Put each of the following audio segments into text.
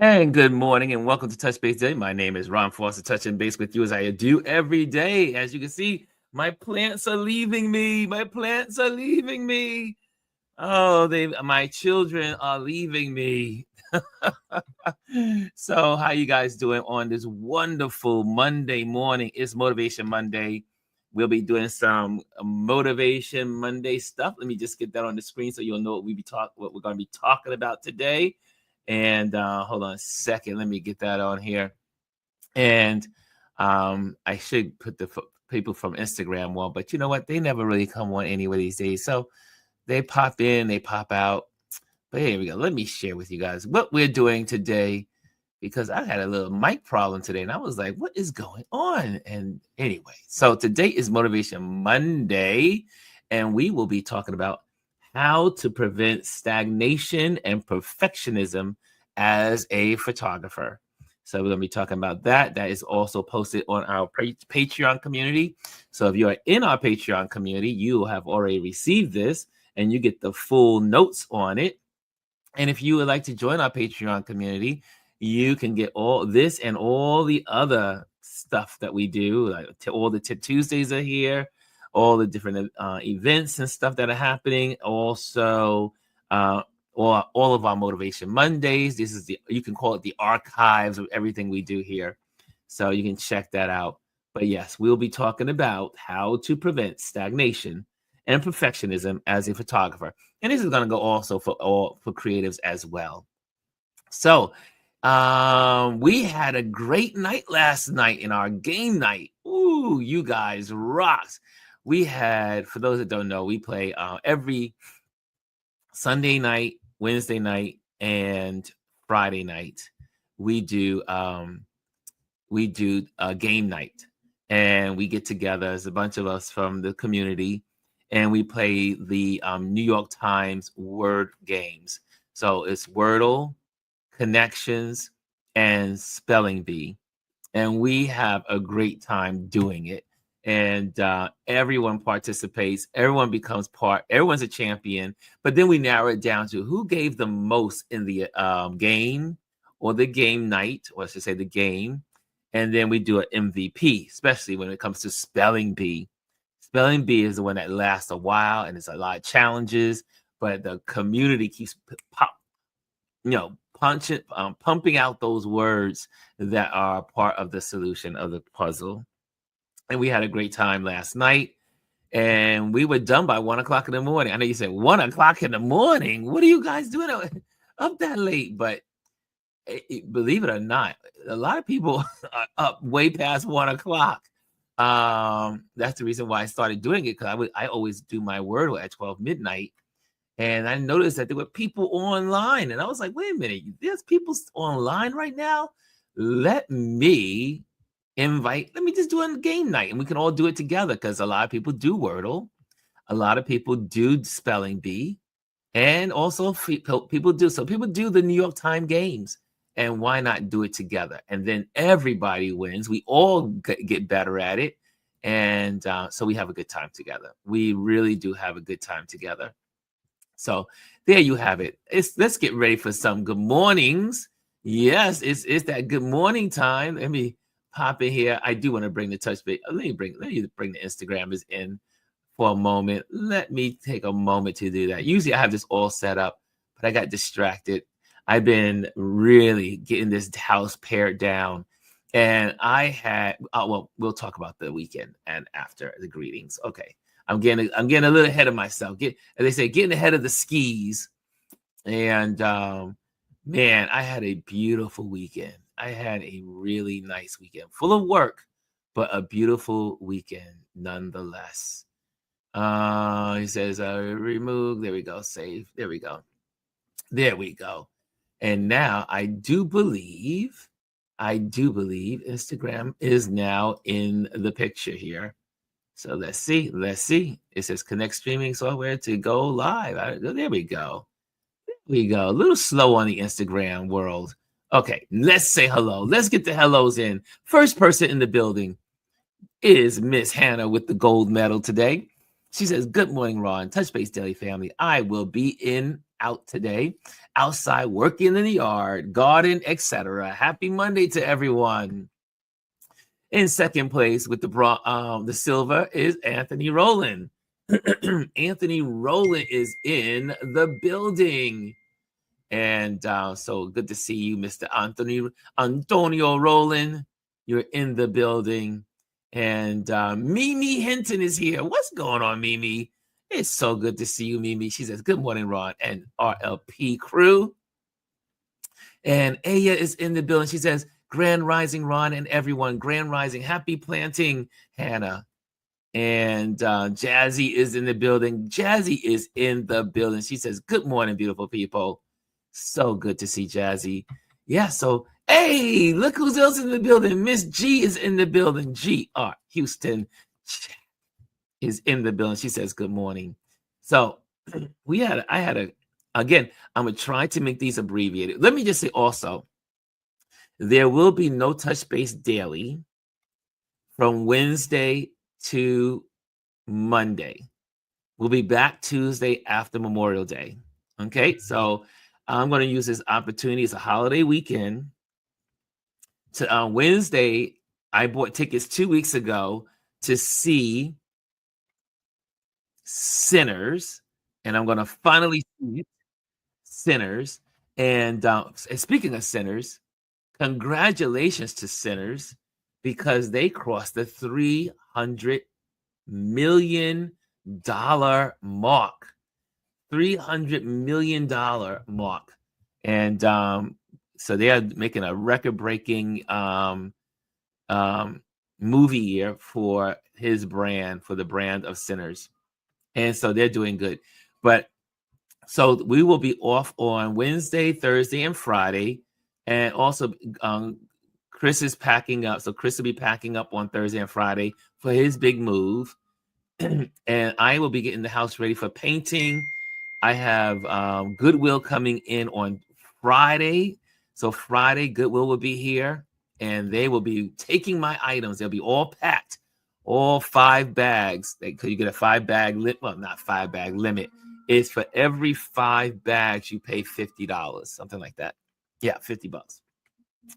And good morning and welcome to Touch Base Day. My name is Ron Foster, touching base with you as I do every day. As you can see, my plants are leaving me. My plants are leaving me. Oh, my children are leaving me. So, how you guys doing on this wonderful Monday morning? It's Motivation Monday. We'll be doing some Motivation Monday stuff. Let me just get that on the screen so you'll know what we're going to be talking about today. And hold on a second. Let me get that on here. And I should put the people from Instagram on, but you know what? They never really come on anyway these days. So they pop in, they pop out. But here we go. Let me share with you guys what we're doing today because I had a little mic problem today and I was like, what is going on? And anyway, so today is Motivation Monday, and we will be talking about how to prevent stagnation and perfectionism as a photographer. So we're going to be talking about that. That is also posted on our Patreon community. So if you are in our Patreon community, you will have already received this and you get the full notes on it. And if you would like to join our Patreon community, you can get all this and all the other stuff that we do. Like all the Tip Tuesdays are here, all the different events and stuff that are happening. Also, all of our Motivation Mondays. You can call it the archives of everything we do here. So you can check that out. But yes, we'll be talking about how to prevent stagnation and perfectionism as a photographer. And this is going to go also for creatives as well. So we had a great night last night in our game night. Ooh, you guys rocks. We had, for those that don't know, we play every Sunday night, Wednesday night, and Friday night. We do a game night, and we get together as a bunch of us from the community, and we play the New York Times word games. So it's Wordle, Connections, and Spelling Bee. And we have a great time doing it. And everyone participates. Everyone becomes part. Everyone's a champion. But then we narrow it down to who gave the most in the game or the game night, or I should say the game. And then we do an MVP, especially when it comes to Spelling Bee. Spelling Bee is the one that lasts a while, and it's a lot of challenges, but the community keeps pumping out those words that are part of the solution of the puzzle. And we had a great time last night, and we were done by 1 o'clock in the morning. I know you said 1 o'clock in the morning. What are you guys doing up that late? But believe it or not, a lot of people are up way past 1 o'clock. That's the reason why I started doing it, because I always do my Wordle at 12 midnight. And I noticed that there were people online. And I was like, wait a minute, there's people online right now? Let me just do a game night, and we can all do it together, because a lot of people do Wordle. A lot of people do Spelling Bee. And also people do the New York Times games. And why not do it together? And then everybody wins. We all get better at it. And so we have a good time together. We really do have a good time together. So there you have it. Let's get ready for some good mornings. Yes, it's that good morning time. Let me pop in here. I do want to bring the touch base. Let me bring the Instagrammers in for a moment. Let me take a moment to do that. Usually I have this all set up, but I got distracted. I've been really getting this house pared down, and I had. We'll talk about the weekend and after the greetings. Okay, I'm getting a little ahead of myself. As they say, getting ahead of the skis. And man, I had a beautiful weekend. I had a really nice weekend, full of work, but a beautiful weekend nonetheless. He says, remove. There we go. Save. There we go. And now I do believe Instagram is now in the picture here. So let's see. It says connect streaming software to go live. There we go. A little slow on the Instagram world. Okay, let's say hello. Let's get the hellos in. First person in the building is Miss Hannah with the gold medal today. She says, good morning, Ron. Touch Base Daily family. I will be in out today, outside working in the yard, garden, etc. Happy Monday to everyone. In second place with the silver is Anthony Rowland. Anthony Rowland is in the building. And so good to see you, Mr. Antonio Rowland. You're in the building. And Mimi Hinton is here. What's going on, Mimi? It's so good to see you, Mimi. She says, good morning, Ron and RLP crew. And Aya is in the building. She says, Grand Rising, Ron and everyone. Grand Rising. Happy planting, Hannah. And Jazzy is in the building. Jazzy is in the building. She says, good morning, beautiful people. So good to see Jazzy. Yeah, so, hey, look who's else in the building. Miss G is in the building. G.R. Houston is in the building. She says, good morning. So again, I'm going to try to make these abbreviated. Let me just say also, there will be no touch base daily from Wednesday to Monday. We'll be back Tuesday after Memorial Day. Okay, so I'm going to use this opportunity. It's a holiday weekend. To Wednesday, I bought tickets 2 weeks ago to see Sinners, and I'm going to finally see Sinners. And speaking of Sinners, congratulations to Sinners because they crossed the $300 million mark. $300 million mark. And so they are making a record-breaking movie year for his brand, for the brand of Sinners. And so they're doing good. But so we will be off on Wednesday, Thursday, and Friday. And also Chris is packing up. So Chris will be packing up on Thursday and Friday for his big move. And I will be getting the house ready for painting. I have Goodwill coming in on Friday. So Friday, Goodwill will be here. And they will be taking my items. They'll be all packed. All 5 bags. You get a 5-bag limit. Well, not 5-bag limit. It's for every 5 bags, you pay $50. Something like that. Yeah, $50.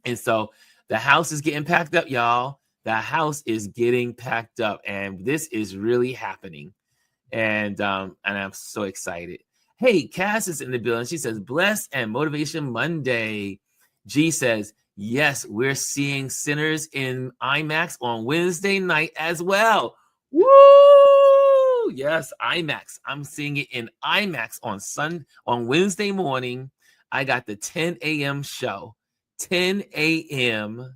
And so the house is getting packed up, y'all. The house is getting packed up. And this is really happening. And I'm so excited. Hey, Cass is in the building. She says, Bless and Motivation Monday. G says, yes, we're seeing Sinners in IMAX on Wednesday night as well. Woo! Yes, IMAX. I'm seeing it in IMAX on Wednesday morning. I got the 10 a.m. show. 10 a.m.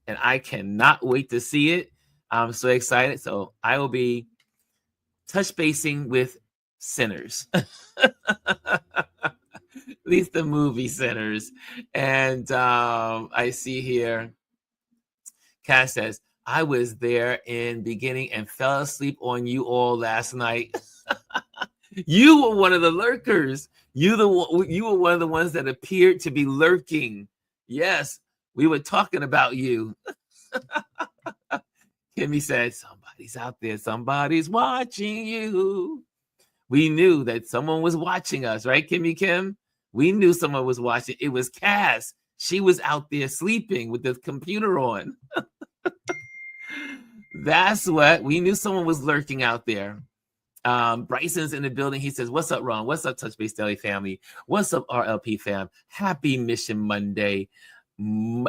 And I cannot wait to see it. I'm so excited. So I will be touch basing with Sinners. At least the movie Sinners. And I see here, Cass says, I was there in beginning and fell asleep on you all last night. You were one of the lurkers. You were one of the ones that appeared to be lurking. Yes, we were talking about you. Kimmy said, somebody's out there. Somebody's watching you. We knew that someone was watching us, right, Kimmy Kim? We knew someone was watching. It was Cass. She was out there sleeping with the computer on. That's what we knew. Someone was lurking out there. Bryson's in the building. He says, what's up, Ron? What's up, Touch Base Daily family? What's up, RLP fam? Happy Mission Monday.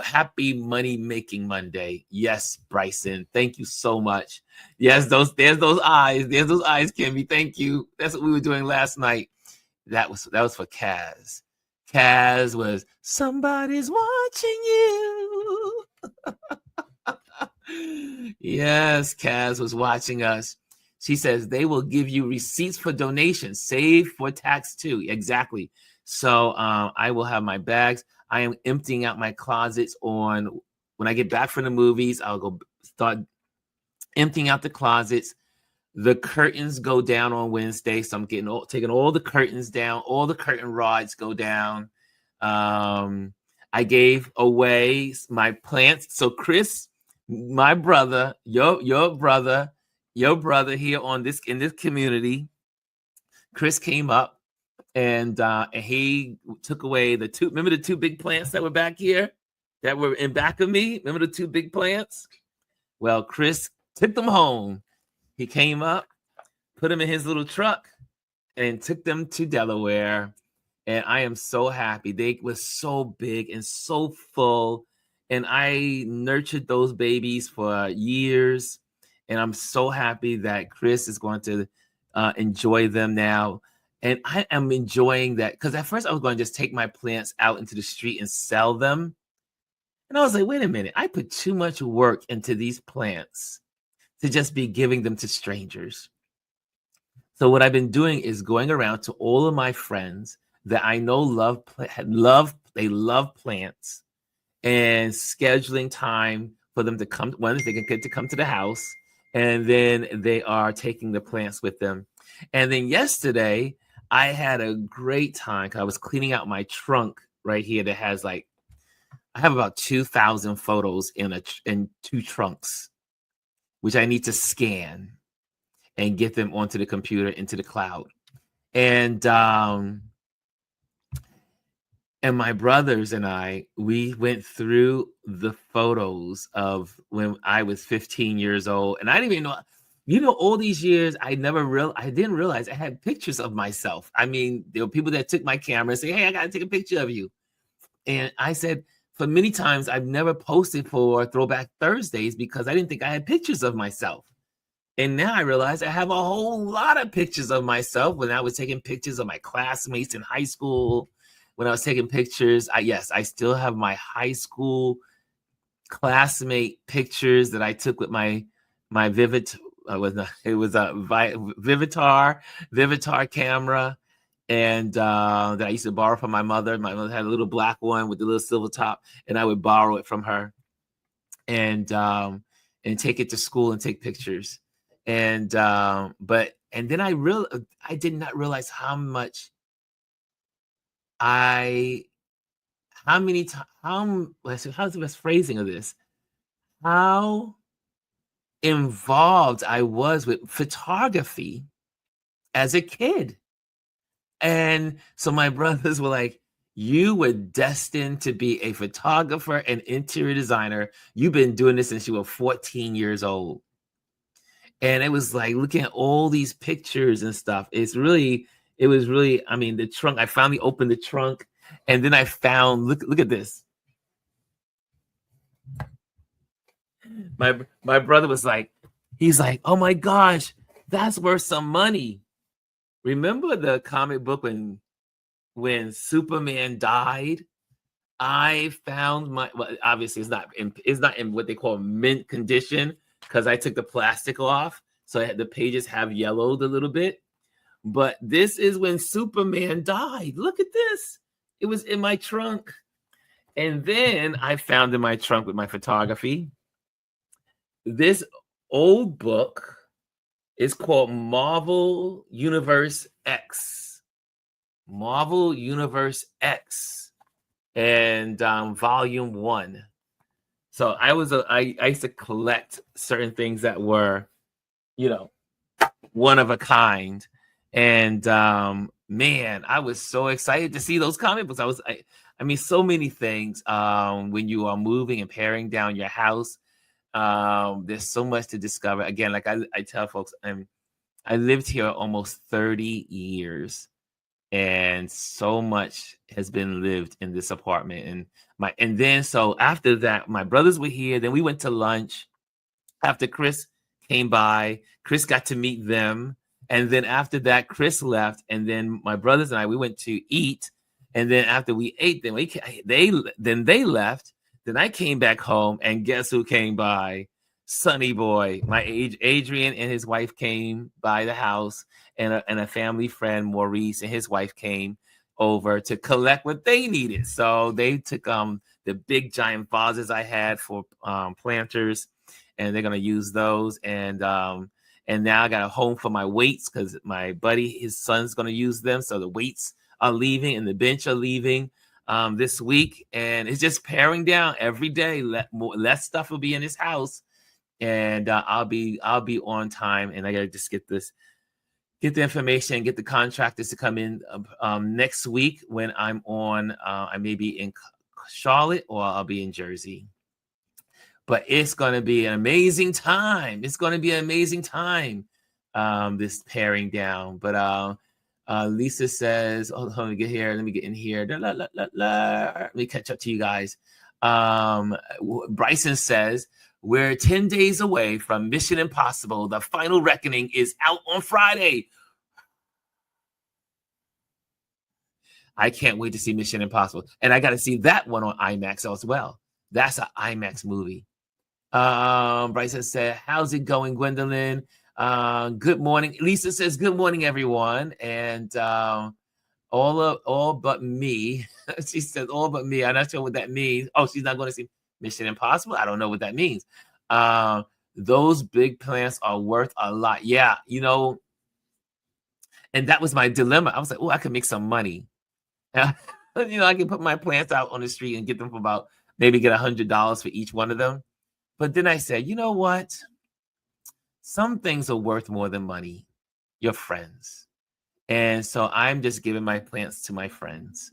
Happy Money Making Monday. Yes, Bryson. Thank you so much. Yes, there's those eyes. There's those eyes, Kimmy. Thank you. That's what we were doing last night. That was for Kaz. Kaz was, somebody's watching you. Yes, Kaz was watching us. She says they will give you receipts for donations, save for tax too. Exactly. So I will have my bags. I am emptying out my closets when I get back from the movies. I'll go start emptying out the closets. The curtains go down on Wednesday, so I'm taking all the curtains down. All the curtain rods go down. I gave away my plants. So Chris, my brother, your brother here in this community, Chris came up and he took away the two. Remember the two big plants that were back here, that were in back of me. Remember the two big plants? Well, Chris took them home. He came up, put them in his little truck, and took them to Delaware. And I am so happy. They were so big and so full. And I nurtured those babies for years. And I'm so happy that Chris is going to enjoy them now. And I am enjoying that, because at first I was going to just take my plants out into the street and sell them. And I was like, wait a minute, I put too much work into these plants to just be giving them to strangers. So what I've been doing is going around to all of my friends that I know love plants, and scheduling time for them to come. One, they can get to come to the house, and then they are taking the plants with them. And then yesterday, I had a great time because I was cleaning out my trunk right here that has I have about 2,000 photos in two trunks, which I need to scan and get them onto the computer, into the cloud. And my brothers and I, we went through the photos of when I was 15 years old. And I didn't even know, all these years, I didn't realize I had pictures of myself. I mean, there were people that took my camera and say, hey, I got to take a picture of you. And I said, for many times, I've never posted for Throwback Thursdays because I didn't think I had pictures of myself. And now I realize I have a whole lot of pictures of myself when I was taking pictures of my classmates in high school. When I was taking pictures, I still have my high school classmate pictures that I took with my Vivitar camera, and that I used to borrow from my mother. My mother had a little black one with the little silver top, and I would borrow it from her, and take it to school and take pictures. And then I did not realize how much how's the best phrasing of this? How involved I was with photography as a kid. And so my brothers were like, you were destined to be a photographer and interior designer. You've been doing this since you were 14 years old. And it was like looking at all these pictures and stuff. It was really, I mean, the trunk, I finally opened the trunk, and then I found, look at this. My brother was like, he's like, oh my gosh, that's worth some money. Remember the comic book when Superman died? I found obviously it's not in what they call mint condition, because I took the plastic off, so the pages have yellowed a little bit. But this is when Superman died. Look at this. It was in my trunk. And then I found in my trunk with my photography this old book. Is called Marvel Universe X. Marvel Universe X, and volume 1. So I used to collect certain things that were, one of a kind. And man, I was so excited to see those comic books. I mean, so many things. When you are moving and paring down your house, there's so much to discover. Again, like I tell folks, I lived here almost 30 years, and so much has been lived in this apartment. And then so after that, my brothers were here. Then we went to lunch. After Chris came by, Chris got to meet them. And then after that, Chris left. And then my brothers and we went to eat. And then after we ate, they left. Then I came back home, and guess who came by? Sonny boy, Adrian and his wife came by the house, and a family friend, Maurice, and his wife came over to collect what they needed. So they took the big giant vases I had for planters, and they're gonna use those. And now I got a home for my weights, because my buddy, his son's gonna use them. So the weights are leaving and the bench are leaving this week, and it's just paring down every day. Less stuff will be in his house, and I'll be on time. And I gotta just get this get the information, get the contractors to come in next week when I'm on. I may be in Charlotte or I'll be in Jersey. But it's going to be an amazing time. It's going to be an amazing time. This paring down. But Lisa says, "Oh, let me get here. Let me get in here. Let me catch up to you guys." Bryson says, "We're 10 days away from Mission Impossible. The Final Reckoning is out on Friday. I can't wait to see Mission Impossible, and I got to see that one on IMAX as well. That's an IMAX movie." Bryson said, "How's it going, Gwendolyn? Good morning." Lisa says, "Good morning, everyone." And all but me. She says, "All but me." I'm not sure what that means. Oh, she's not going to see Mission Impossible. I don't know what that means. Those big plants are worth a lot. Yeah, and that was my dilemma. I was like, "Oh, I could make some money." I can put my plants out on the street and get them for about maybe get $100 for each one of them. But then I said, you know what? Some things are worth more than money. Your friends. And so I'm just giving my plants to my friends.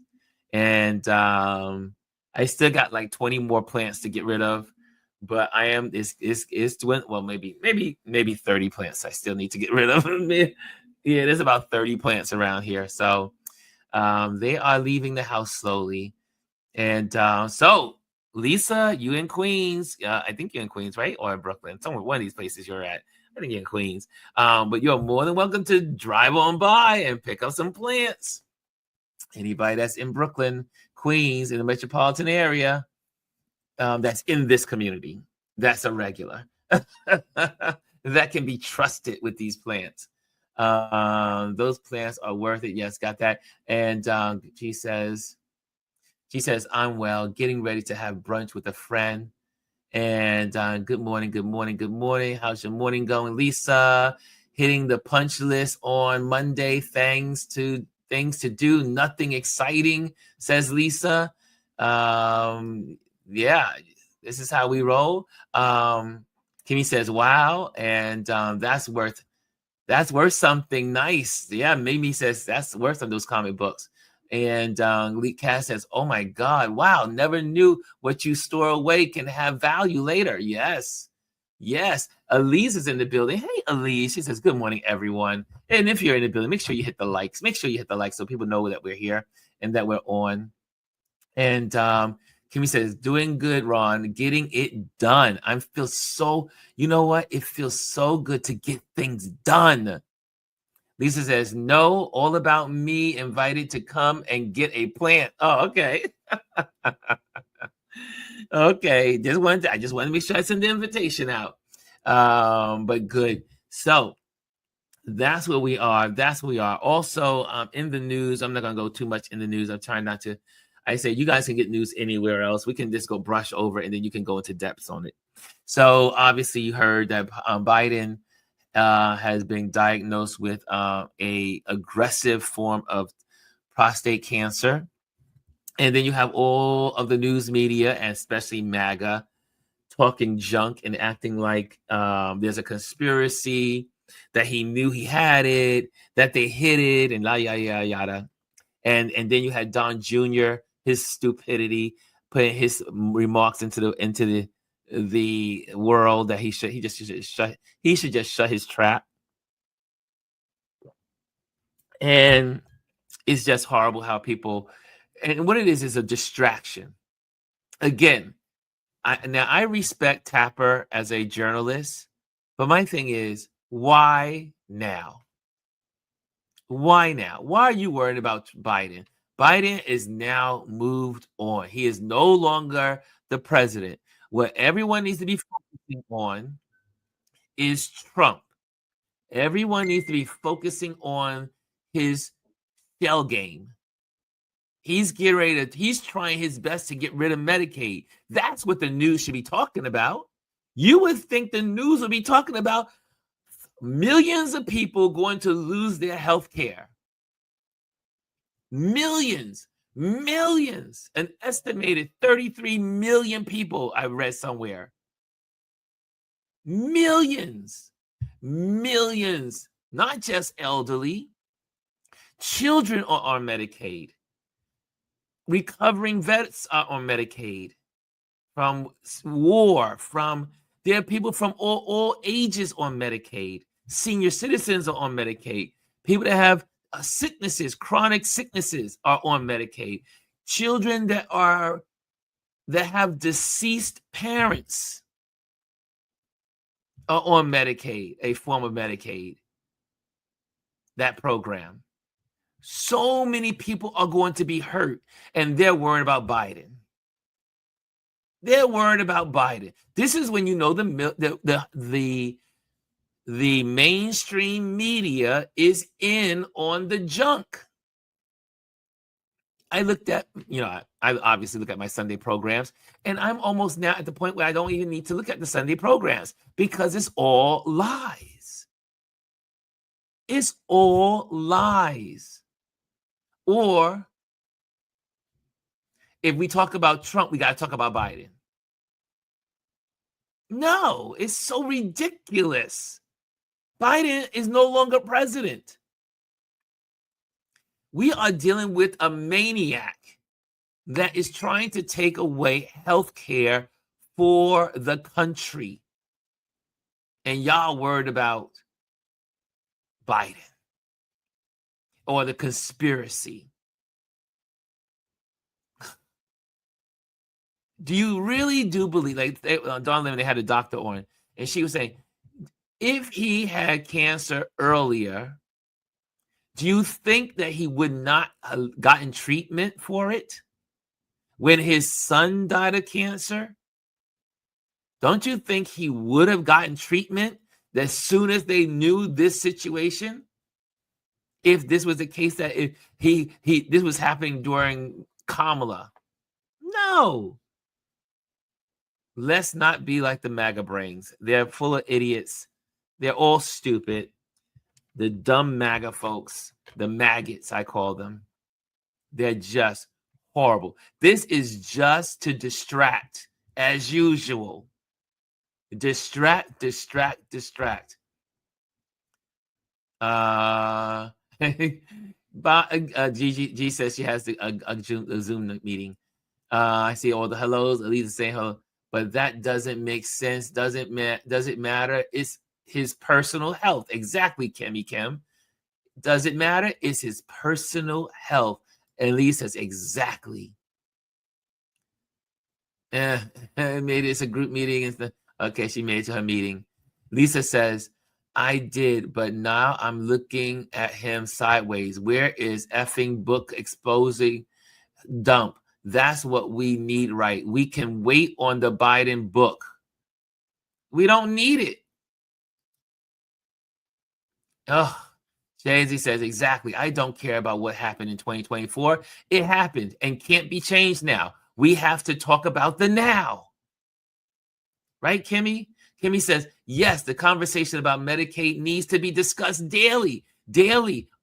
And I still got like 20 more plants to get rid of. But I am is doing well, maybe 30 plants I still need to get rid of. Yeah, there's about 30 plants around here. So they are leaving the house slowly. And so Lisa, you in Queens. I think you're in Queens, right? Or in Brooklyn. Somewhere, one of these places you're at. I think you're in Queens. But you're more than welcome to drive on by and pick up some plants. Anybody that's in Brooklyn, Queens, in the metropolitan area, that's in this community, that's a regular. That can be trusted with these plants. Those plants are worth it. Yes, got that. And she says, "I'm well, getting ready to have brunch with a friend." And good morning, good morning, good morning. How's your morning going, Lisa? Hitting the punch list on Monday. Things to do, nothing exciting, says Lisa. Yeah, this is how we roll. Kimmy says, "Wow," and that's worth something nice. Yeah, Mimi says that's worth some of those comic books. And Lee Cass says, "Oh my God, wow, never knew what you store away can have value later." Yes. Yes. Elise is in the building. Hey, Elise. She says, "Good morning, everyone." And if you're in the building, make sure you hit the likes. Make sure you hit the likes so people know that we're here and that we're on. And Kimmy says, "Doing good, Ron. Getting it done." I feel so, you know what? It feels so good to get things done. Lisa says, "No, all about me, invited to come and get a plant." Oh, okay. Okay. I just wanted to make sure I send the invitation out. But good. So that's where we are. That's where we are. Also, in the news, I'm not gonna go too much in the news. I'm trying not to. I say you guys can get news anywhere else. We can just go brush over and then you can go into depths on it. So obviously you heard that Biden has been diagnosed with a aggressive form of prostate cancer. And then you have all of the news media, and especially MAGA, talking junk and acting like there's a conspiracy, that he knew he had it, that they hid it, and yada yada. And then you had Don Jr., his stupidity, putting his remarks into the world that he should just shut his trap. And it's just horrible how people, and what it is a distraction. Again, I respect Tapper as a journalist, but my thing is, why now? Why now? Why are you worried about Biden? Biden is now moved on. He is no longer the president. What everyone needs to be focusing on is Trump. Everyone needs to be focusing on his shell game. He's he's trying his best to get rid of Medicaid. That's what the news should be talking about. You would think the news would be talking about millions of people going to lose their health care. Millions, an estimated 33 million people, I read somewhere. Millions not just elderly. Children are on Medicaid. Recovering vets are on Medicaid from war, there are people from all ages on Medicaid. Senior citizens are on Medicaid. People that have sicknesses, chronic sicknesses are on Medicaid. Children that have deceased parents are on Medicaid, a form of Medicaid, that program. So many people are going to be hurt, and they're worried about Biden. They're worried about Biden. This is when you know the mainstream media is in on the junk. I looked at, I obviously look at my Sunday programs, and I'm almost now at the point where I don't even need to look at the Sunday programs because it's all lies. It's all lies. Or if we talk about Trump, we got to talk about Biden. No, it's so ridiculous. Biden is no longer president. We are dealing with a maniac that is trying to take away health care for the country. And y'all worried about Biden or the conspiracy. Do you really do believe, like Dawn Lemon, they had a doctor on, and she was saying, if he had cancer earlier, do you think that he would not have gotten treatment for it when his son died of cancer? Don't you think he would have gotten treatment as soon as they knew this situation? If this was the case that this was happening during Kamala? No. Let's not be like the MAGA brains. They're full of idiots. They're all stupid. The dumb MAGA folks, the maggots, I call them. They're just horrible. This is just to distract, as usual. Distract. Gigi says she has a Zoom meeting. I see all the hellos. Elisa saying hello, but that doesn't make sense. Does it matter? It's his personal health. Exactly, Kim. Does it matter? It's his personal health. And Lisa says exactly. Maybe it's a group meeting and stuff. Okay, she made it to her meeting. Lisa says, I did, but now I'm looking at him sideways. Where is effing book exposing dump? That's what we need, right? We can wait on the Biden book. We don't need it. Oh, Jay-Z says, exactly. I don't care about what happened in 2024. It happened and can't be changed now. We have to talk about the now. Right, Kimmy? Kimmy says, yes, the conversation about Medicaid needs to be discussed daily,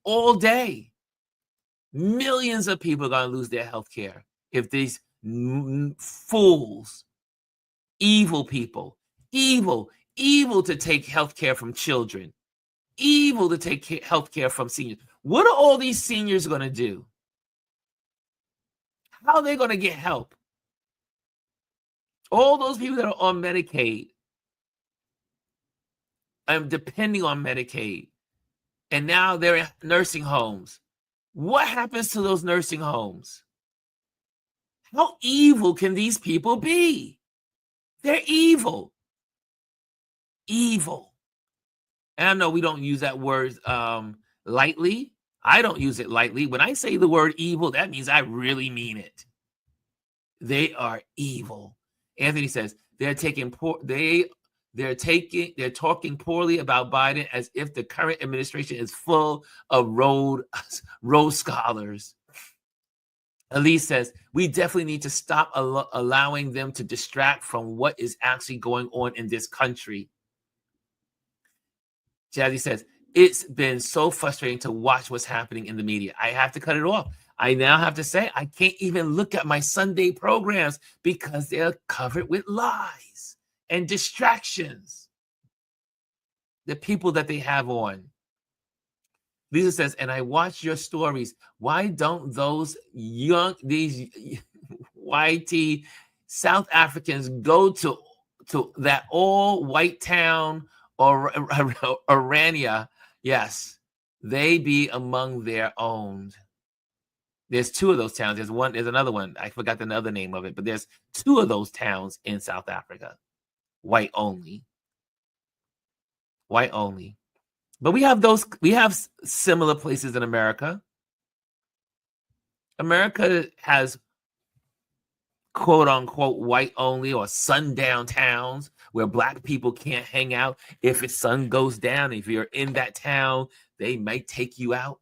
all day. Millions of people are going to lose their health care if these fools, evil people, evil to take health care from children, evil to take health care from seniors. What are all these seniors going to do? How are they going to get help? All those people that are on Medicaid, depending on Medicaid, and now they're in nursing homes. What happens to those nursing homes? How evil can these people be? They're evil. Evil. And I know we don't use that word lightly. I don't use it lightly. When I say the word evil, that means I really mean it. They are evil. Anthony says they're talking poorly about Biden as if the current administration is full of Rhodes scholars. Elise says we definitely need to stop allowing them to distract from what is actually going on in this country. Jazzy says it's been so frustrating to watch what's happening in the media. I have to cut it off. I now have to say I can't even look at my Sunday programs because they're covered with lies and distractions. The people that they have on. Lisa says, and I watch your stories. Why don't these YT South Africans go to that all white town or Orania? Yes, they be among their own. There's two of those towns. There's another one. I forgot the other name of it, but there's two of those towns in South Africa. White only. White only. But we have similar places in America. America has quote unquote white only or sundown towns where black people can't hang out. If the sun goes down, if you're in that town, they might take you out.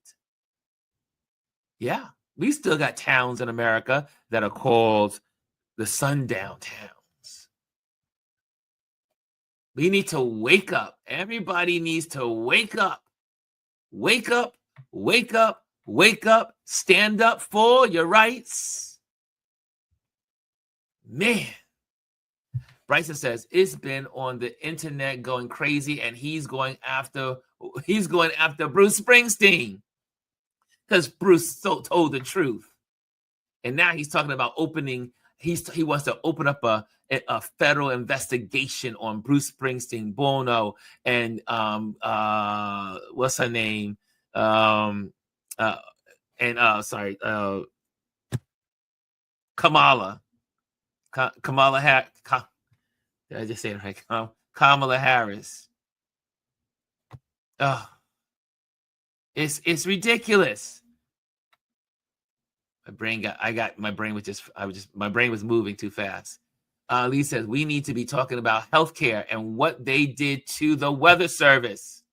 Yeah, we still got towns in America that are called the sundown towns. We need to wake up. Everybody needs to wake up. Wake up, wake up, wake up. Stand up for your rights. Man. Bryson says, it's been on the internet going crazy, and he's going after Bruce Springsteen. Because Bruce told the truth. And now he's talking about he wants to open up a federal investigation on Bruce Springsteen, Bono, and what's her name? Kamala. Kamala Harris. Did I just say it right? Kamala Harris. Oh, it's ridiculous. My brain was moving too fast. Lee says we need to be talking about healthcare and what they did to the weather service.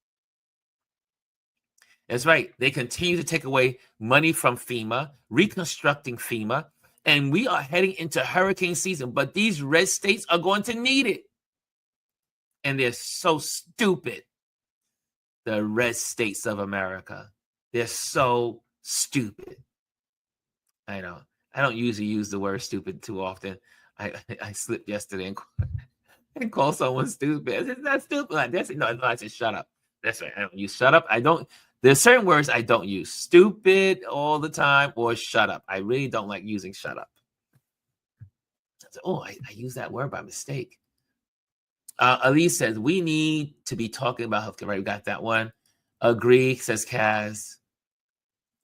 That's right. They continue to take away money from FEMA, reconstructing FEMA, and we are heading into hurricane season, but these red states are going to need it. And they're so stupid. The red states of America. They're so stupid. I know. I don't usually use the word stupid too often. I slipped yesterday and called someone stupid. It's not stupid like this. No, I said shut up. That's right. I don't use shut up. There's certain words I don't use. Stupid all the time or shut up. I really don't like using shut up. I used that word by mistake. Elise says, we need to be talking about healthcare. Right, we got that one. Agree, says Kaz.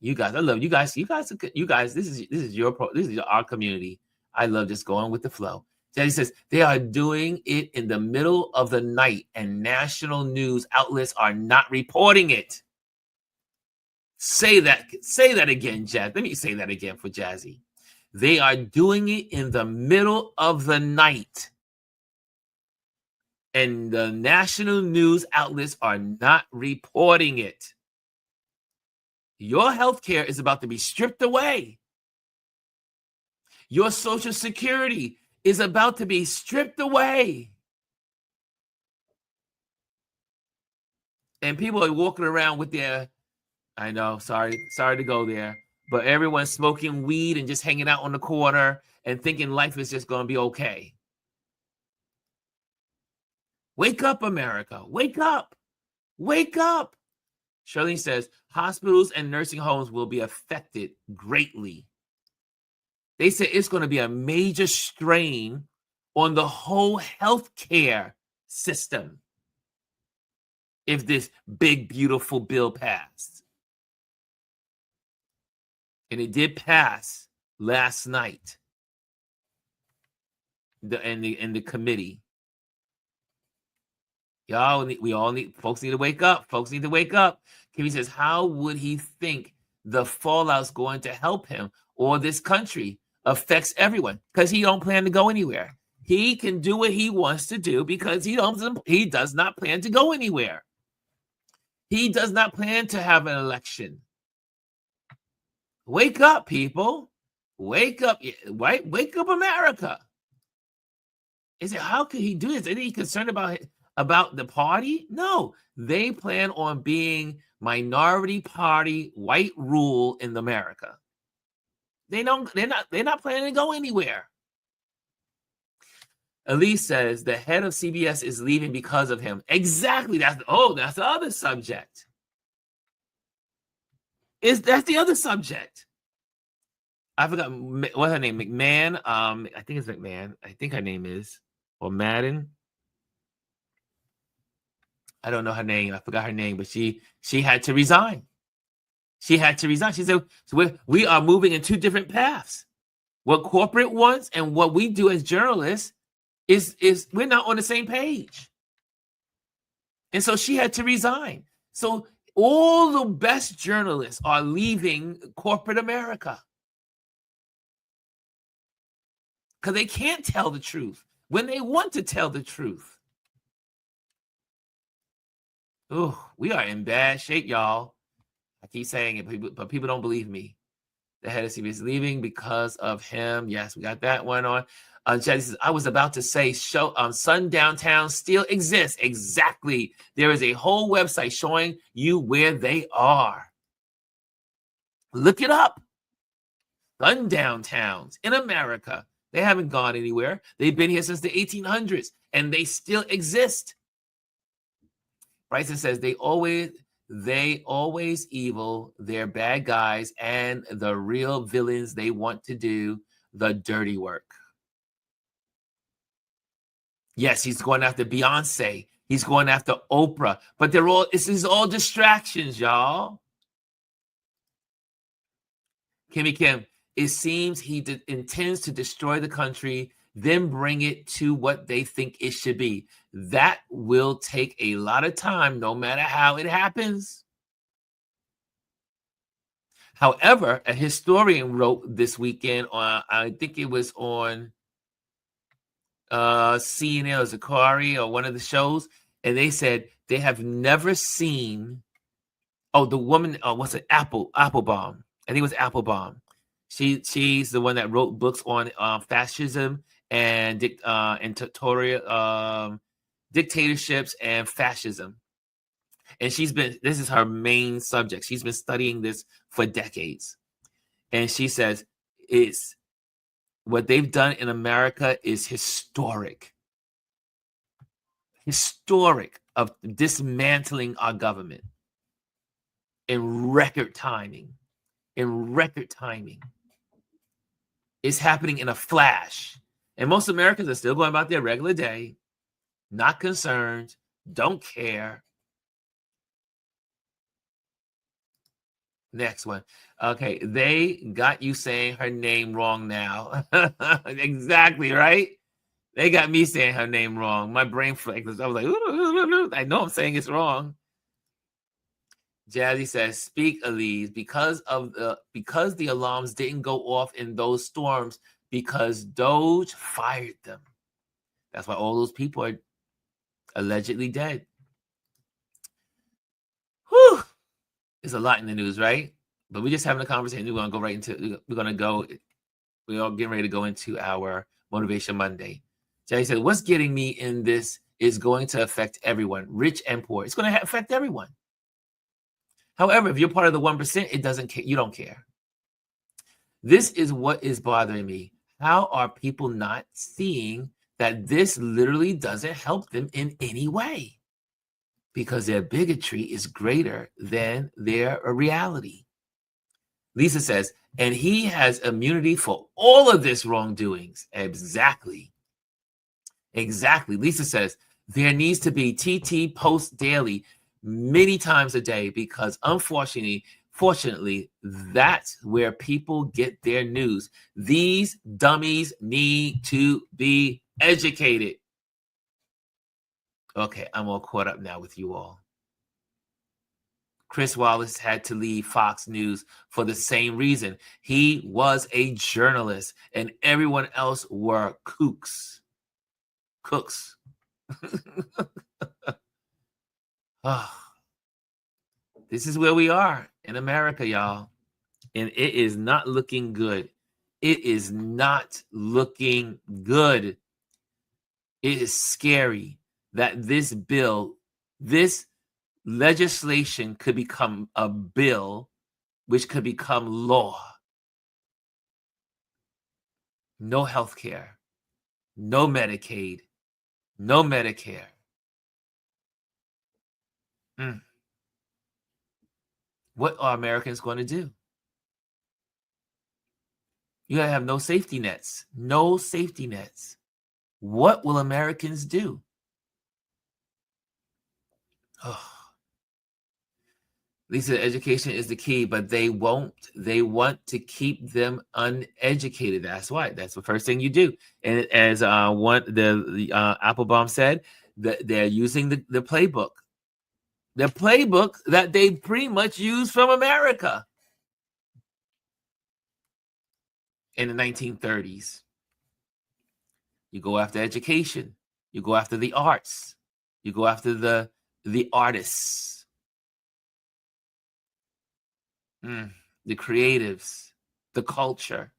You guys, I love you guys. You guys, this is our community. I love just going with the flow. Daddy says, they are doing it in the middle of the night and national news outlets are not reporting it. Say that again, Jazz. Let me say that again for Jazzy. They are doing it in the middle of the night. And the national news outlets are not reporting it. Your health care is about to be stripped away. Your Social Security is about to be stripped away. And people are walking around with their, I know, sorry to go there, but everyone's smoking weed and just hanging out on the corner and thinking life is just going to be okay. Wake up, America. Wake up. Wake up. Shirley says, hospitals and nursing homes will be affected greatly. They say it's going to be a major strain on the whole healthcare system if this big, beautiful bill passed. And it did pass last night in the committee. Folks need to wake up. Folks need to wake up. Kimmy says, how would he think the fallout's going to help him or this country? Affects everyone because he don't plan to go anywhere. He can do what he wants to do because he does not plan to go anywhere. He does not plan to have an election. Wake up, people. Wake up. Right? Wake up, America. How could he do this? Is he concerned about the party? No, they plan on being minority party, white rule in America. They're not planning to go anywhere. Elise says the head of CBS is leaving because of him. Exactly. That's the other subject. That's the other subject. I forgot what's her name. McMahon. I think it's McMahon. I think her name is, or Madden. I don't know her name. I forgot her name, but she had to resign. She had to resign. She said, so we are moving in two different paths. What corporate wants and what we do as journalists is we're not on the same page. And so she had to resign. So all the best journalists are leaving corporate America because they can't tell the truth when they want to tell the truth. Oh, we are in bad shape, y'all. I keep saying it, but people don't believe me. The head of CBS is leaving because of him. Yes, we got that one on. Jesse says, I was about to say, Sundown Town still exists. Exactly. There is a whole website showing you where they are. Look it up. Sundown towns in America. They haven't gone anywhere. They've been here since the 1800s, and they still exist. Bryson says they always evil. They're bad guys, and the real villains, they want to do the dirty work. Yes, he's going after Beyonce. He's going after Oprah. But this is all distractions, y'all. Kimmy Kim, it seems he intends to destroy the country, then bring it to what they think it should be. That will take a lot of time, no matter how it happens. However, a historian wrote this weekend on, I think it was on CNN or Zakari or one of the shows, and they said they have never seen. Oh, the woman, what's it? Applebaum. I think it was Applebaum. She's the one that wrote books on fascism and dictatorships and fascism. And this is her main subject. She's been studying this for decades. And she says what they've done in America is historic of dismantling our government in record timing. It's happening in a flash. And most Americans are still going about their regular day, not concerned, don't care. Next one. Okay, they got you saying her name wrong now. Exactly, right? They got me saying her name wrong. My brain flaked. I was like, I know I'm saying it's wrong. Jazzy says, speak, Elise, because the alarms didn't go off in those storms because Doge fired them. That's why all those people are allegedly dead. Whew. There's a lot in the news, right? But we're just having a conversation. We're going to go we're all getting ready to go into our Motivation Monday. Jazzy said, what's getting me in this is going to affect everyone, rich and poor. It's going to affect everyone. However, if you're part of the 1%, you don't care. This is what is bothering me. How are people not seeing that this literally doesn't help them in any way? Because their bigotry is greater than their reality. Lisa says, and he has immunity for all of this wrongdoings. Exactly. Lisa says, there needs to be TT post daily many times a day because fortunately, that's where people get their news. These dummies need to be educated. Okay, I'm all caught up now with you all. Chris Wallace had to leave Fox News for the same reason. He was a journalist and everyone else were cooks. Oh, this is where we are in America, y'all. And it is not looking good. It is not looking good. It is scary that this legislation could become a bill, which could become law. No health care, no Medicaid, no Medicare. What are Americans going to do? You gotta have no safety nets. No safety nets. What will Americans do? Oh, Lisa, education is the key, but they won't. They want to keep them uneducated. That's why. That's the first thing you do. And as Applebaum said, that they're using the playbook. The playbook that they pretty much used from America in the 1930s. You go after education. You go after the arts. You go after the artists. The creatives, the culture.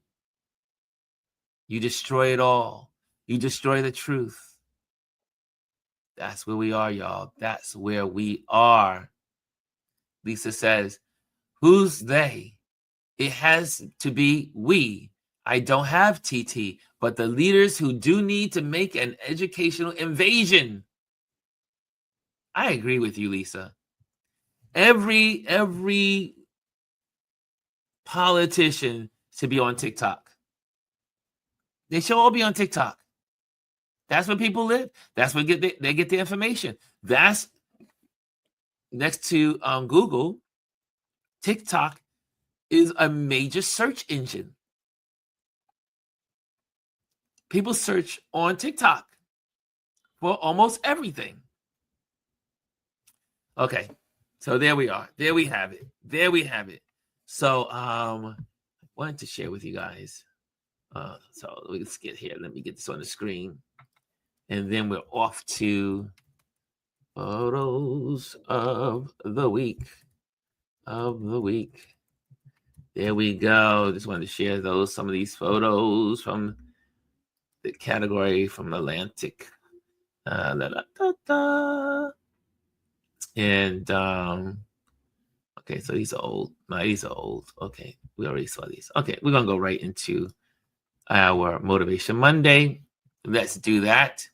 You destroy it all. You destroy the truth. That's where we are, y'all. That's where we are. Lisa says, who's they? It has to be we. I don't have TT, but the leaders who do need to make an educational invasion. I agree with you, Lisa. Every politician should be on TikTok. They should all be on TikTok. That's where people live. That's where they get the information. That's next to Google. TikTok is a major search engine. People search on TikTok for almost everything. Okay, so there we are. There we have it. There we have it. So I wanted to share with you guys. So let's get here. Let me get this on the screen. And then we're off to photos of the week. There we go. Just wanted to share some of these photos from the category from Atlantic. And okay, so these are old. No, these are old. Okay, we already saw these. Okay, we're gonna go right into our Motivation Monday. Let's do that.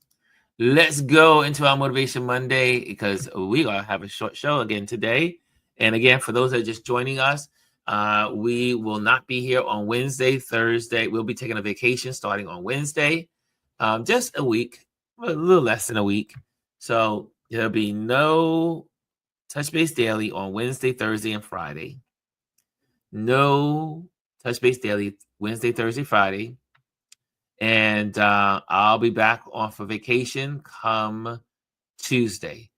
Let's go into our Motivation Monday because we are have a short show again today. And again, for those that are just joining us, we will not be here on Wednesday, Thursday. We'll be taking a vacation starting on Wednesday, just a week, a little less than a week. So there'll be no Touch Base Daily on Wednesday, Thursday, and Friday. No Touch Base Daily Wednesday, Thursday, Friday. And I'll be back on for vacation come Tuesday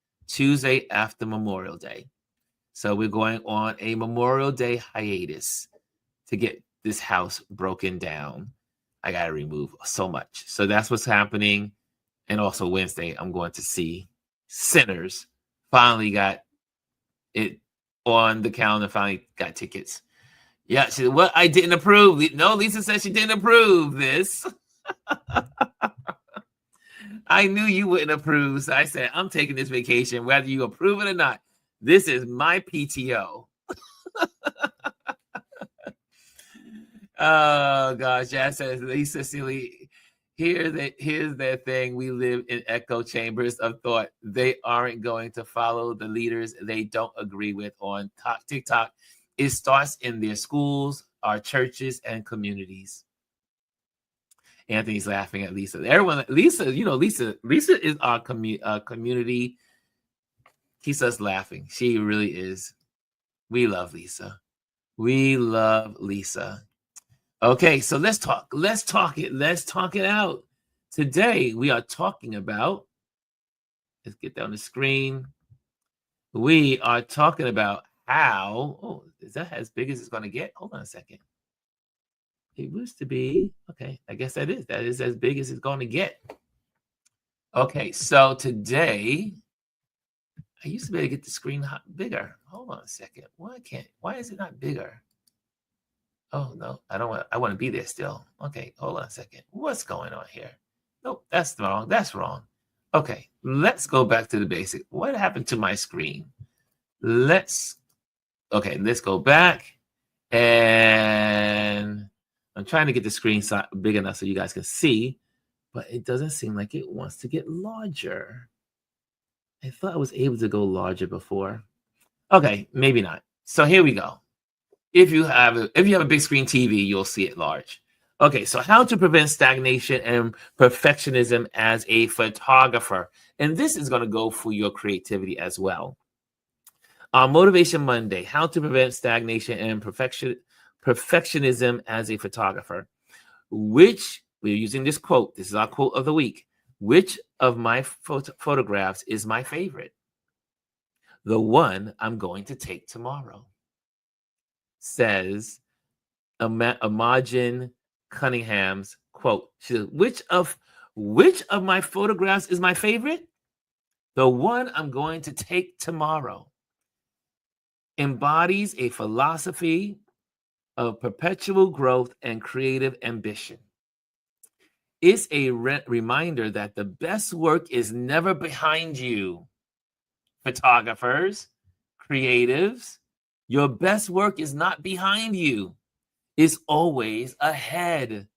after Memorial Day. So we're going on a Memorial Day hiatus to get this house broken down. I got to remove so much. So that's what's happening. And also Wednesday, I'm going to see Sinners. Finally got it on the calendar, finally got tickets. Yeah, she said, what? I didn't approve. No, Lisa said she didn't approve this. I knew you wouldn't approve. So I said, I'm taking this vacation, whether you approve it or not. This is my PTO. Oh gosh, Jazz says, Lisa Sealy, here's that thing. We live in echo chambers of thought. They aren't going to follow the leaders they don't agree with on TikTok. It starts in their schools, our churches, and communities. Anthony's laughing at Lisa. Everyone, Lisa is our community. Keeps us laughing. She really is. We love Lisa. We love Lisa. Okay, so let's talk. Let's talk it out. Today we are talking about. Let's get down the screen. We are talking about how. Oh, is that as big as it's going to get? Hold on a second. It used to be, okay, I guess that is as big as it's going to get. Okay, so today, I used to be able to get the screen bigger. Hold on a second. Why is it not bigger? Oh, no, I want to be there still. Okay, hold on a second. What's going on here? Nope, that's wrong. Okay, let's go back to the basic. What happened to my screen? Let's go back and I'm trying to get the screen big enough so you guys can see, but it doesn't seem like it wants to get larger. I thought I was able to go larger before. Okay, maybe not. So here we go. If you have a big screen TV, you'll see it large. Okay, so how to prevent stagnation and perfectionism as a photographer. And this is going to go for your creativity as well. Motivation Monday, how to prevent stagnation and perfectionism as a photographer. We're using this quote. This is our quote of the week. Which of my photographs is my favorite? The one I'm going to take tomorrow, says Imogen Cunningham's quote. She says, which of my photographs is my favorite? The one I'm going to take tomorrow. Embodies a philosophy of perpetual growth and creative ambition. It's a reminder that the best work is never behind you. Photographers, creatives, your best work is not behind you. It's always ahead,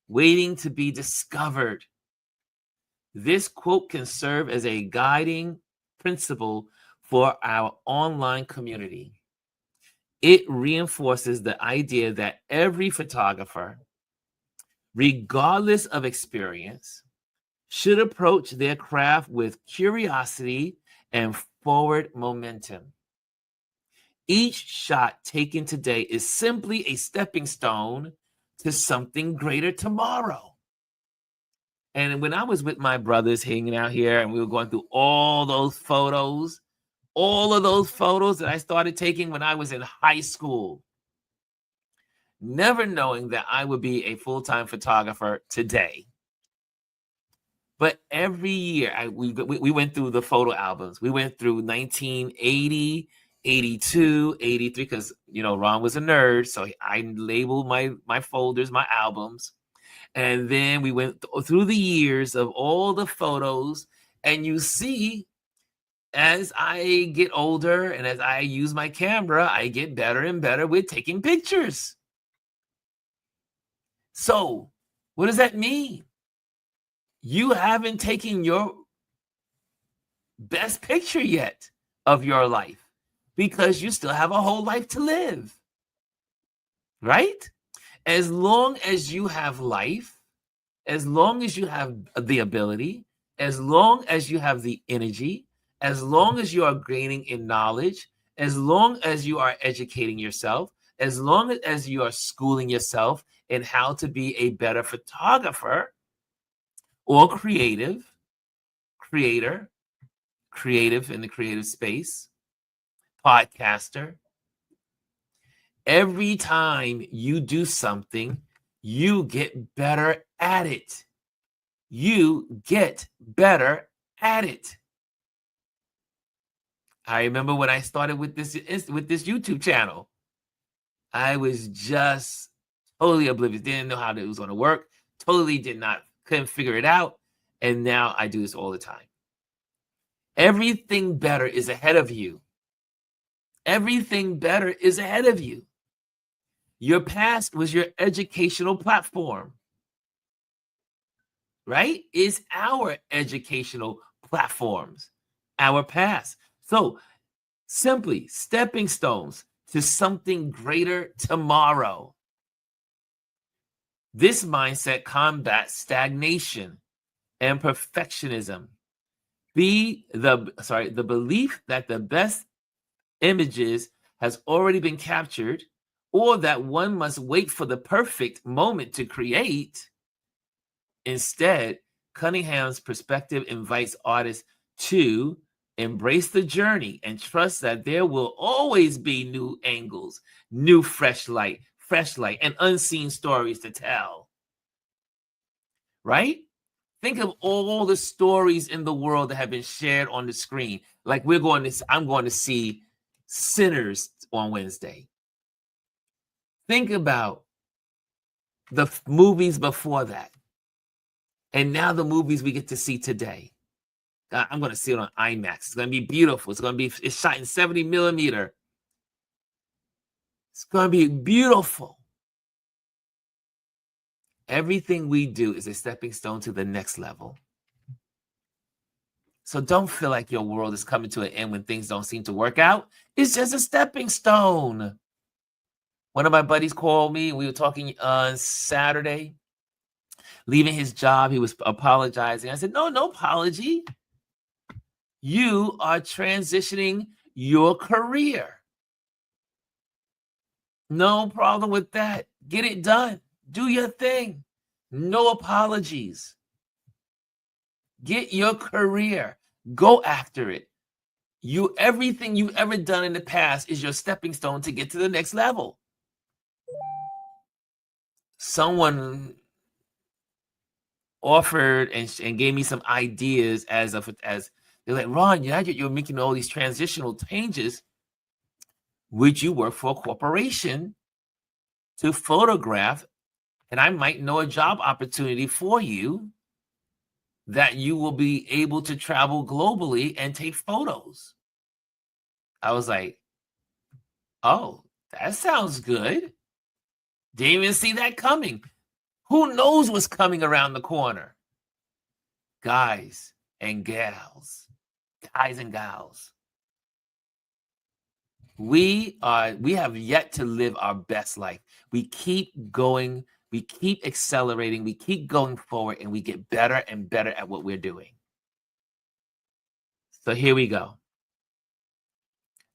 waiting to be discovered. This quote can serve as a guiding principle for our online community. It reinforces the idea that every photographer, regardless of experience, should approach their craft with curiosity and forward momentum. Each shot taken today is simply a stepping stone to something greater tomorrow. And when I was with my brothers hanging out here and we were going through all those photos, all of those photos that I started taking when I was in high school, never knowing that I would be a full-time photographer today. But every year, we went through the photo albums. We went through 1980, 82, 83, because, Ron was a nerd. So I labeled my folders, my albums. And then we went through the years of all the photos. And you see, as I get older and as I use my camera, I get better and better with taking pictures. So what does that mean? You haven't taken your best picture yet of your life because you still have a whole life to live, right? As long as you have life, as long as you have the ability, as long as you have the energy, as long as you are gaining in knowledge, as long as you are educating yourself, as long as you are schooling yourself in how to be a better photographer or creative in the creative space, podcaster, every time you do something, you get better at it. You get better at it. I remember when I started with this YouTube channel, I was just totally oblivious. Didn't know how it was going to work. Couldn't figure it out. And now I do this all the time. Everything better is ahead of you. Everything better is ahead of you. Your past was your educational platform, right? It's our educational platforms, our past. So simply stepping stones to something greater tomorrow. This mindset combats stagnation and perfectionism. The belief that the best images has already been captured, or that one must wait for the perfect moment to create. Instead, Cunningham's perspective invites artists to embrace the journey and trust that there will always be new angles, new fresh light, and unseen stories to tell. Right? Think of all the stories in the world that have been shared on the screen. Like I'm going to see Sinners on Wednesday. Think about the movies before that. And now the movies we get to see today. I'm going to see it on IMAX. It's going to be beautiful. It's shot in 70 millimeter. It's going to be beautiful. Everything we do is a stepping stone to the next level. So don't feel like your world is coming to an end when things don't seem to work out. It's just a stepping stone. One of my buddies called me. We were talking on Saturday, leaving his job. He was apologizing. I said, no apology. You are transitioning your career. No problem with that. Get it done. Do your thing. No apologies. Get your career. Go after it. Everything you've ever done in the past is your stepping stone to get to the next level. Someone offered and gave me some ideas as they're like, Ron, you're making all these transitional changes. Would you work for a corporation to photograph? And I might know a job opportunity for you that you will be able to travel globally and take photos. I was like, oh, that sounds good. Didn't even see that coming. Who knows what's coming around the corner? Guys and gals. We have yet to live our best life. We keep going, we keep accelerating, we keep going forward, and we get better and better at what we're doing. So here we go.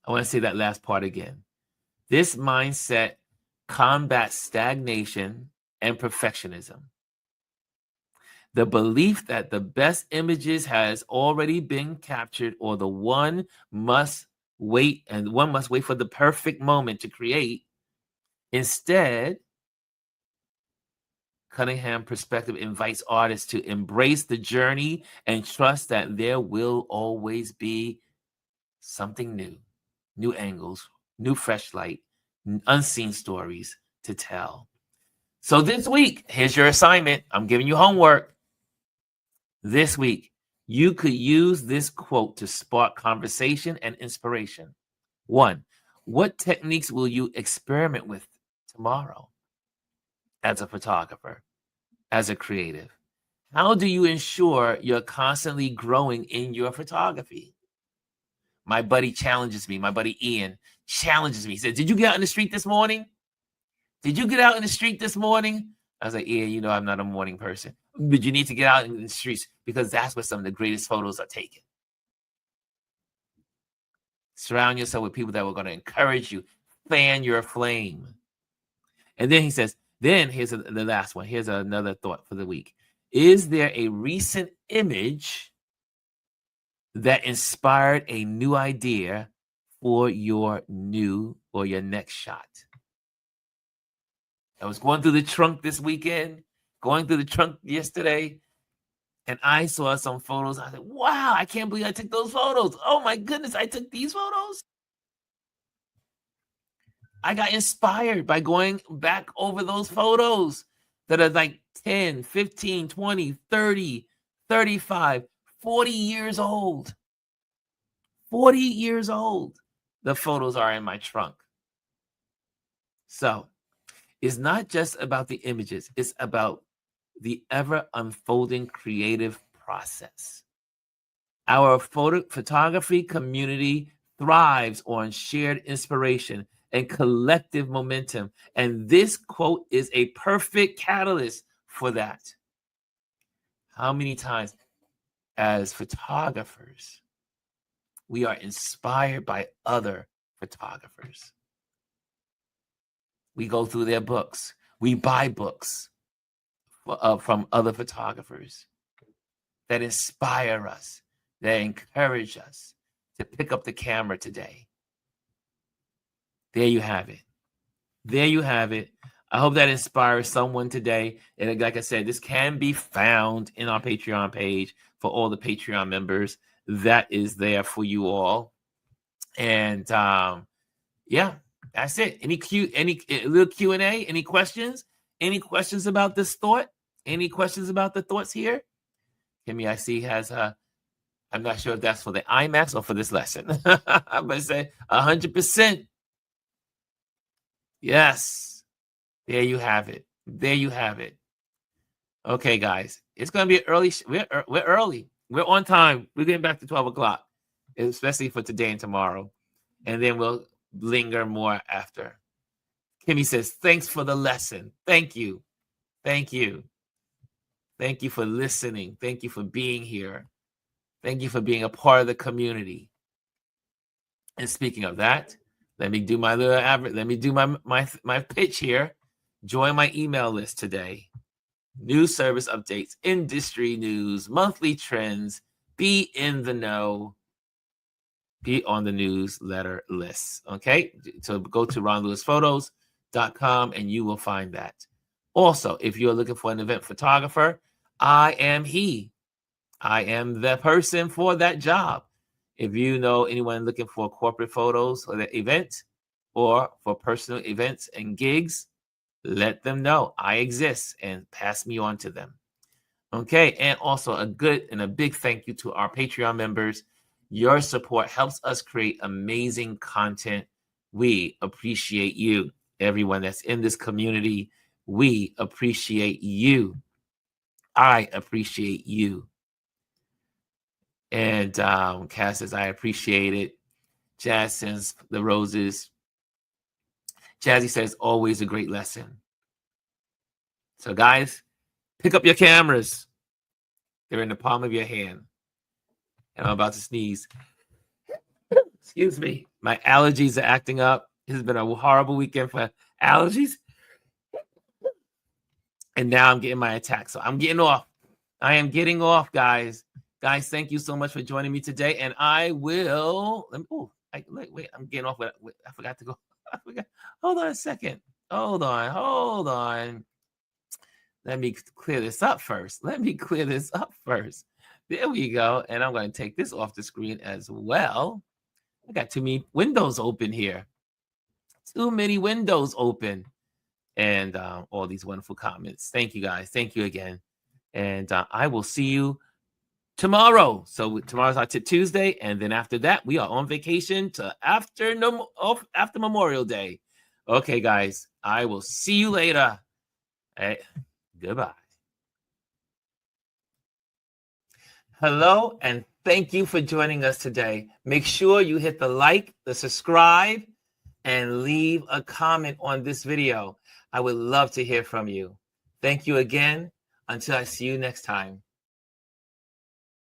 I want to say that last part again. This mindset combats stagnation and perfectionism. The belief that the best images has already been captured, or one must wait for the perfect moment to create. Instead, Cunningham perspective invites artists to embrace the journey and trust that there will always be something new angles, new fresh light, unseen stories to tell. So this week, here's your assignment. I'm giving you homework. This week, you could use this quote to spark conversation and inspiration. 1, what techniques will you experiment with tomorrow as a photographer, as a creative? How do you ensure you're constantly growing in your photography? My buddy challenges me. My buddy Ian challenges me. He said, did you get out in the street this morning? Did you get out in the street this morning? I was like, Ian, I'm not a morning person. But you need to get out in the streets because that's where some of the greatest photos are taken. Surround yourself with people that are going to encourage you, fan your flame. And then he says, here's the last one. Here's another thought for the week. Is there a recent image that inspired a new idea for your next shot? I was going through the trunk this weekend, going through the trunk yesterday, and I saw some photos. I said, wow, I can't believe I took those photos. Oh my goodness, I took these photos. I got inspired by going back over those photos that are like 10, 15, 20, 30, 35, 40 years old. 40 years old. The photos are in my trunk. So it's not just about the images. It's about the ever unfolding creative process. Our photography community thrives on shared inspiration and collective momentum. And this quote is a perfect catalyst for that. How many times as photographers, we are inspired by other photographers? We go through their books. We buy books from other photographers that inspire us, that encourage us to pick up the camera today. There you have it. There you have it. I hope that inspires someone today. And like I said, this can be found in our Patreon page for all the Patreon members. That is there for you all. And yeah, that's it. Any little Q&A? Any questions? Any questions about this thought? Any questions about the thoughts here? Kimmy, I see, has I'm not sure if that's for the IMAX or for this lesson. I'm going to say 100%. Yes. There you have it. There you have it. Okay, guys. It's going to be early. We're early. We're on time. We're getting back to 12 o'clock, especially for today and tomorrow. And then we'll linger more after. Kimmy says, thanks for the lesson. Thank you. Thank you. Thank you for listening. Thank you for being here. Thank you for being a part of the community. And speaking of that, let me do my little average. Let me do my pitch here. Join my email list today. News service updates, industry news, monthly trends. Be in the know. Be on the newsletter list. Okay, so go to ronlewisphotos.com and you will find that. Also, if you're looking for an event photographer, I am he. I am the person for that job. If you know anyone looking for corporate photos for the event or for personal events and gigs, let them know I exist and pass me on to them. Okay, and also a good and a big thank you to our Patreon members. Your support helps us create amazing content. We appreciate you. Everyone that's in this community, we appreciate you. I appreciate you. And Cass says, I appreciate it. Jazz sends the roses. Jazzy says, always a great lesson. So guys, pick up your cameras. They're in the palm of your hand. And I'm about to sneeze. Excuse me. My allergies are acting up. This has been a horrible weekend for allergies. And now I'm getting my attack. So I'm getting off. I am getting off, guys. Guys, thank you so much for joining me today. And I will. Wait, I'm getting off. I forgot to go. I forgot. Hold on a second. Hold on. Let me clear this up first. There we go. And I'm going to take this off the screen as well. I got too many windows open here. Too many windows open. And all these wonderful comments. Thank you, guys. Thank you again. And I will see you tomorrow. So tomorrow's our Tip Tuesday. And then after that, we are on vacation to after Memorial Day. Okay, guys. I will see you later. Hey, goodbye. Hello, and thank you for joining us today. Make sure you hit the like, the subscribe, and leave a comment on this video. I would love to hear from you. Thank you again. Until I see you next time.